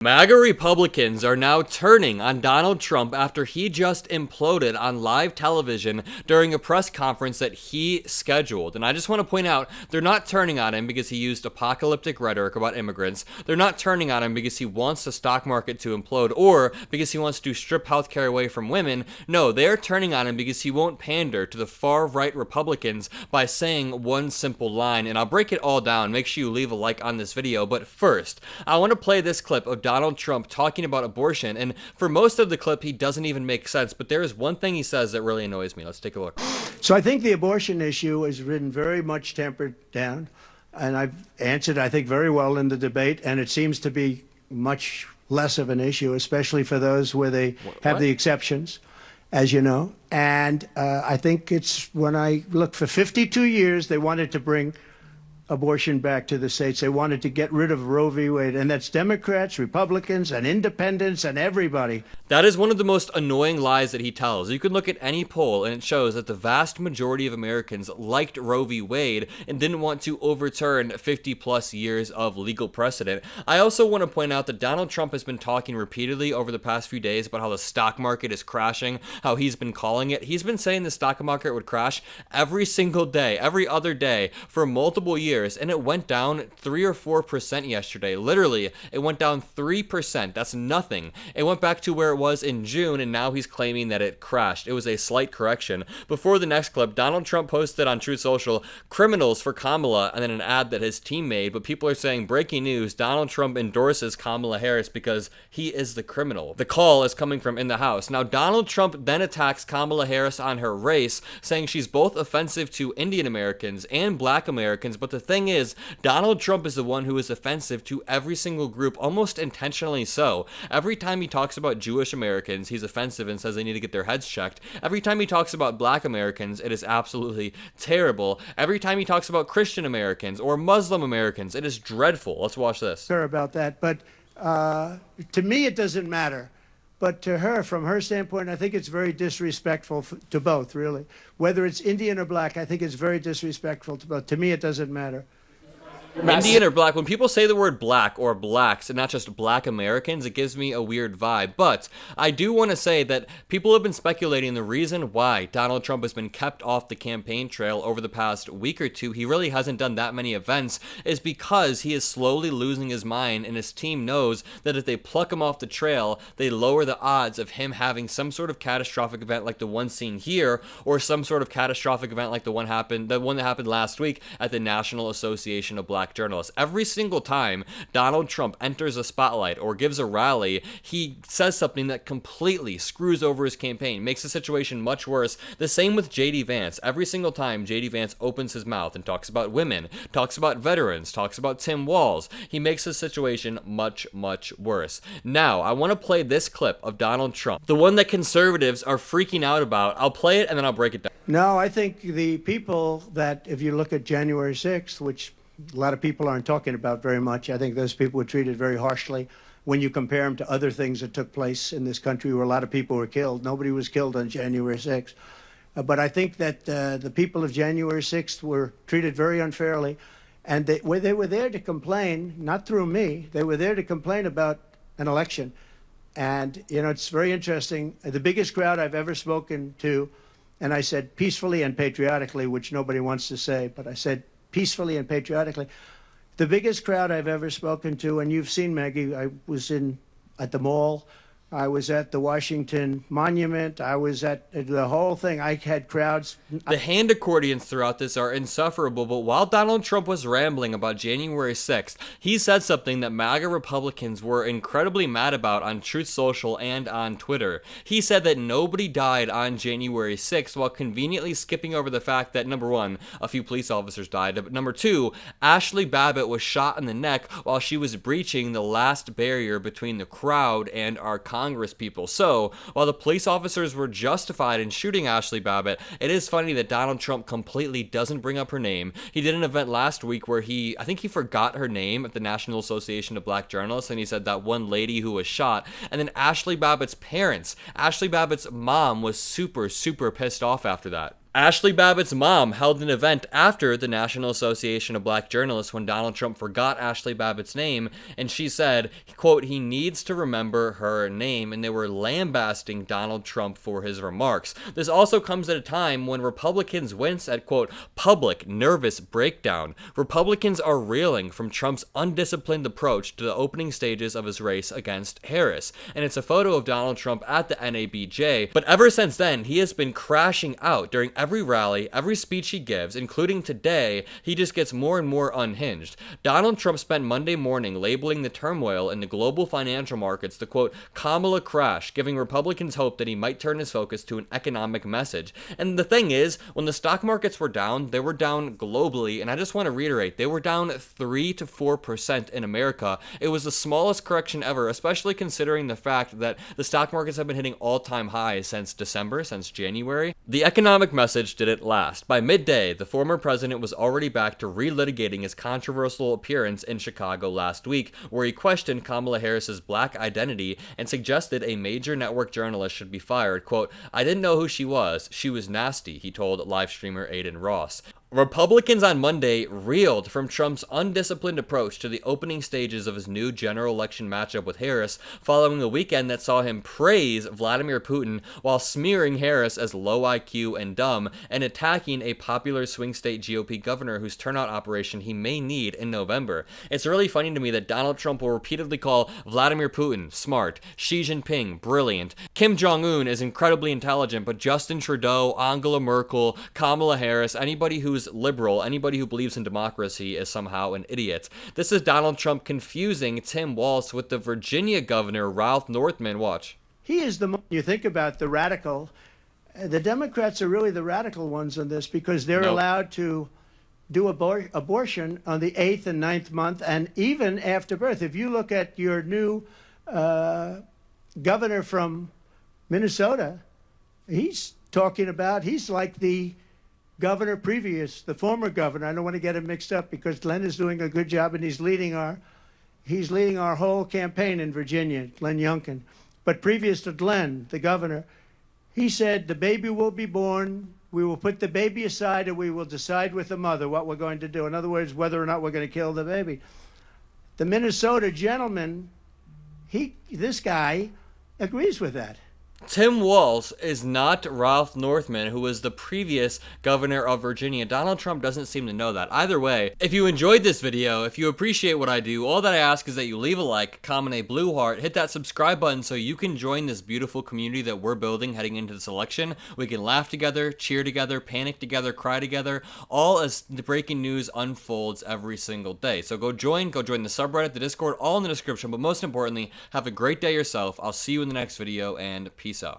MAGA Republicans are now turning on Donald Trump after he just imploded on live television during a press conference that he scheduled. And I just want to point out, they're not turning on him because he used apocalyptic rhetoric about immigrants. They're not turning on him because he wants the stock market to implode or because he wants to strip healthcare away from women. No, they're turning on him because he won't pander to the far-right Republicans by saying one simple line. And I'll break it all down. Make sure you leave a like on this video. But first, I want to play this clip of Donald Trump talking about abortion, and for most of the clip he doesn't even make sense, but there is one thing he says that really annoys me. Let's take a look. So I think the abortion issue has been very much tempered down, and I've answered, I think, very well in the debate, and it seems to be much less of an issue, especially for those where they have the exceptions, as you know. And I think it's, when I look, for 52 years they wanted to bring abortion back to the states. They wanted to get rid of Roe v. Wade, and that's Democrats, Republicans, and independents, and everybody. That is one of the most annoying lies that he tells. You can look at any poll and it shows that the vast majority of Americans liked Roe v. Wade and didn't want to overturn 50 plus years of legal precedent. I also want to point out that Donald Trump has been talking repeatedly over the past few days about how the stock market is crashing, how he's been calling it. He's been saying the stock market would crash every single day, every other day for multiple years. And it went down 3 or 4% yesterday. Literally, it went down 3%. That's nothing. It went back to where it was in June, and now he's claiming that it crashed. It was a slight correction. Before the next clip, Donald Trump posted on Truth Social, "Criminals for Kamala," and then an ad that his team made, but people are saying, breaking news, Donald Trump endorses Kamala Harris because he is the criminal. The call is coming from in the House. Now, Donald Trump then attacks Kamala Harris on her race, saying she's both offensive to Indian Americans and Black Americans, but the thing is, Donald Trump is the one who is offensive to every single group, almost intentionally so. Every time he talks about Jewish Americans, he's offensive and says they need to get their heads checked. Every time he talks about Black Americans, it is absolutely terrible. Every time he talks about Christian Americans or Muslim Americans, it is dreadful. Let's watch this. Sure about that, but to me it doesn't matter. But to her, from her standpoint, I think it's very disrespectful to both, really. Whether it's Indian or Black, I think it's very disrespectful to both. To me, it doesn't matter. Indian or Black, when people say the word Black or Blacks and not just Black Americans, it gives me a weird vibe. But I do want to say that people have been speculating the reason why Donald Trump has been kept off the campaign trail over the past week or two, he really hasn't done that many events, is because he is slowly losing his mind, and his team knows that if they pluck him off the trail, they lower the odds of him having some sort of catastrophic event like the one seen here, or some sort of catastrophic event like the one that happened last week at the National Association of Black Journalists. Every single time Donald Trump enters a spotlight or gives a rally, he says something that completely screws over his campaign, makes the situation much worse. The same with J.D. Vance. Every single time J.D. Vance opens his mouth and talks about women, talks about veterans, talks about Tim Walz, he makes the situation much, much worse. Now, I want to play this clip of Donald Trump, the one that conservatives are freaking out about. I'll play it and then I'll break it down. No, I think the people that, if you look at January 6th, which a lot of people aren't talking about very much, I think those people were treated very harshly when you compare them to other things that took place in this country where a lot of people were killed. Nobody was killed on January 6th. But I think that the people of January 6th were treated very unfairly. And they were there to complain, not through me, they were there to complain about an election. And, you know, it's very interesting. The biggest crowd I've ever spoken to, and I said peacefully and patriotically, which nobody wants to say, but I said peacefully and patriotically. The biggest crowd I've ever spoken to, and you've seen, Maggie, I was at the mall, I was at the Washington Monument, I was at the whole thing. I had crowds. The hand accordions throughout this are insufferable, but while Donald Trump was rambling about January 6th, he said something that MAGA Republicans were incredibly mad about on Truth Social and on Twitter. He said that nobody died on January 6th, while conveniently skipping over the fact that, number one, a few police officers died, but number two, Ashley Babbitt was shot in the neck while she was breaching the last barrier between the crowd and our Congress people. So, while the police officers were justified in shooting Ashley Babbitt, it is funny that Donald Trump completely doesn't bring up her name. He did an event last week where I think he forgot her name at the National Association of Black Journalists, and he said that one lady who was shot, and then Ashley Babbitt's parents, Ashley Babbitt's mom was super, super pissed off after that. Ashley Babbitt's mom held an event after the National Association of Black Journalists when Donald Trump forgot Ashley Babbitt's name, and she said, quote, he needs to remember her name, and they were lambasting Donald Trump for his remarks. This also comes at a time when Republicans wince at, quote, public nervous breakdown. Republicans are reeling from Trump's undisciplined approach to the opening stages of his race against Harris, and it's a photo of Donald Trump at the NABJ, but ever since then, he has been crashing out during every rally, every speech he gives, including today. He just gets more and more unhinged. Donald Trump spent Monday morning labeling the turmoil in the global financial markets the, quote, Kamala crash, giving Republicans hope that he might turn his focus to an economic message. And the thing is, when the stock markets were down, they were down globally, and I just want to reiterate, they were down 3 to 4% in America. It was the smallest correction ever, especially considering the fact that the stock markets have been hitting all-time highs since December, since January. The economic message didn't last. By midday, the former president was already back to relitigating his controversial appearance in Chicago last week, where he questioned Kamala Harris's black identity and suggested a major network journalist should be fired. Quote, I didn't know who she was. She was nasty, he told live streamer Aiden Ross. Republicans on Monday reeled from Trump's undisciplined approach to the opening stages of his new general election matchup with Harris, following a weekend that saw him praise Vladimir Putin while smearing Harris as low IQ and dumb, and attacking a popular swing state GOP governor whose turnout operation he may need in November. It's really funny to me that Donald Trump will repeatedly call Vladimir Putin smart, Xi Jinping brilliant, Kim Jong-un is incredibly intelligent, but Justin Trudeau, Angela Merkel, Kamala Harris, anybody who's liberal, anybody who believes in democracy is somehow an idiot. This is Donald Trump confusing Tim Walz with the Virginia governor, Ralph Northam. Watch. He is you think about the radical. The Democrats are really the radical ones on this because they're allowed to do abortion on the 8th and 9th month and even after birth. If you look at your new governor from Minnesota, he's talking about, he's like the governor previous, the former governor. I don't want to get him mixed up because Glenn is doing a good job and he's leading our whole campaign in Virginia, Glenn Youngkin. But previous to Glenn, the governor, he said the baby will be born. We will put the baby aside and we will decide with the mother what we're going to do. In other words, whether or not we're going to kill the baby. The Minnesota gentleman, this guy agrees with that. Tim Walz is not Ralph Northam, who was the previous governor of Virginia. Donald Trump doesn't seem to know that. Either way, if you enjoyed this video, if you appreciate what I do, all that I ask is that you leave a like, comment a blue heart, hit that subscribe button so you can join this beautiful community that we're building heading into this election. We can laugh together, cheer together, panic together, cry together, all as the breaking news unfolds every single day. So go join the subreddit, the Discord, all in the description, but most importantly, have a great day yourself. I'll see you in the next video, and peace out.